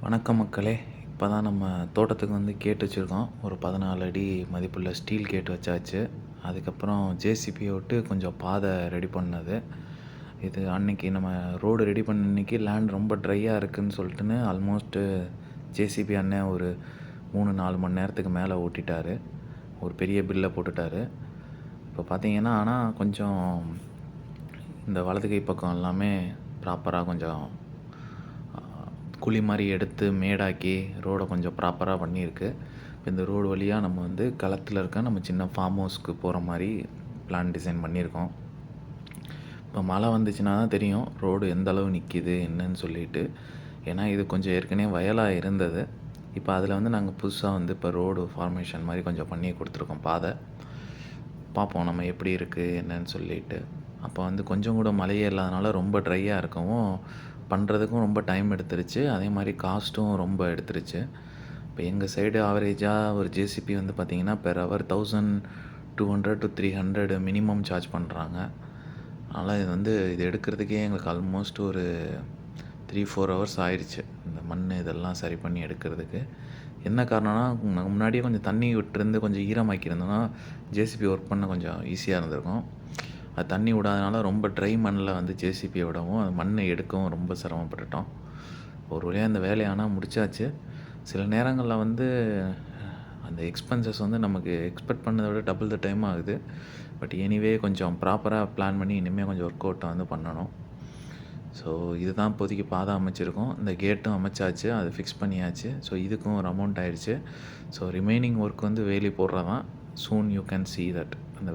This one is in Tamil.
வணக்கம் மக்களே. இப்போ தான் நம்ம தோட்டத்துக்கு வந்து கேட் வச்சுருக்கோம். ஒரு 14 அடி மதிப்புள்ள ஸ்டீல் கேட் வச்சாச்சு. அதுக்கப்புறம் ஜேசிபியை விட்டு கொஞ்சம் பாதை ரெடி பண்ணது. இது அன்னைக்கு நம்ம ரோடு ரெடி பண்ண அன்னைக்கு லேண்ட் ரொம்ப ட்ரையாக இருக்குதுன்னு சொல்லிட்டுன்னு ஆல்மோஸ்ட்டு ஜேசிபி அண்ணன் ஒரு 3-4 மணி நேரத்துக்கு மேலே ஓட்டிட்டார். ஒரு பெரிய பில்லை போட்டுட்டார். இப்போ பார்த்தீங்கன்னா ஆனால் கொஞ்சம் இந்த வலது கை பக்கம் எல்லாமே ப்ராப்பராக கொஞ்சம் குழி மாதிரி எடுத்து மேடாக்கி ரோடை கொஞ்சம் ப்ராப்பராக பண்ணியிருக்கு. இப்போ இந்த ரோடு வழியாக நம்ம வந்து களத்தில் இருக்க நம்ம சின்ன ஃபார்ம் ஹவுஸ்க்கு போகிற மாதிரி பிளான் டிசைன் பண்ணியிருக்கோம். இப்போ மழை வந்துச்சுன்னா தான் தெரியும் ரோடு எந்த அளவு நிற்கிது என்னன்னு சொல்லிட்டு. ஏன்னா இது கொஞ்சம் ஏற்கனவே வயலாக இருந்தது. இப்போ அதில் வந்து நாங்கள் புதுசாக வந்து இப்போ ரோடு ஃபார்மேஷன் மாதிரி கொஞ்சம் பண்ணி கொடுத்துருக்கோம் பாதை. பார்ப்போம் நம்ம எப்படி இருக்குது என்னன்னு சொல்லிட்டு. அப்போ வந்து கொஞ்சம் கூட மழையே இல்லாதனால ரொம்ப ட்ரையாக இருக்கவும் பண்ணுறதுக்கும் ரொம்ப டைம் எடுத்துருச்சு. அதே மாதிரி காஸ்ட்டும் ரொம்ப எடுத்துருச்சு. இப்போ எங்கள் சைடு ஆவரேஜாக ஒரு ஜேசிபி வந்து பார்த்திங்கன்னா per hour 1200 to 300 minimum charge பண்ணுறாங்க. அதனால் இது வந்து இது எடுக்கிறதுக்கே எங்களுக்கு ஆல்மோஸ்ட் ஒரு 3-4 ஹவர்ஸ் ஆயிடுச்சு இந்த மண் இதெல்லாம் சரி பண்ணி எடுக்கிறதுக்கு. என்ன காரணம்னா முன்னாடியே கொஞ்சம் தண்ணி விட்டுருந்து கொஞ்சம் ஈரமாக்கியிருந்தோன்னா ஜேசிபி ஒர்க் பண்ண கொஞ்சம் ஈஸியாக இருந்திருக்கும். அது தண்ணி விடாதனால ரொம்ப ட்ரை மண்ணில் வந்து ஜேசிபியை விடவும் அது மண்ணை எடுக்கவும் ரொம்ப சிரமப்பட்டுட்டோம். ஒரு வழியாக அந்த வேலையை ஆனால் முடிச்சாச்சு. சில நேரங்களில் வந்து அந்த எக்ஸ்பென்சஸ் வந்து நமக்கு எக்ஸ்பெக்ட் பண்ணதை விட டபுள் த டைம் ஆகுது. பட் எனிவே கொஞ்சம் ப்ராப்பராக பிளான் பண்ணி இனிமேல் கொஞ்சம் ஒர்க் அவுட்டை வந்து பண்ணணும். ஸோ இதுதான் இப்போதைக்கு பாதை அமைச்சிருக்கோம். இந்த கேட்டும் அமைச்சாச்சு, அது ஃபிக்ஸ் பண்ணியாச்சு. ஸோ இதுக்கும் ஒரு அமௌண்ட் ஆயிடுச்சு. ஸோ ரிமைனிங் ஒர்க் வந்து வேலி போடுறது தான். சூன் யூ கேன் சீ தட் அந்த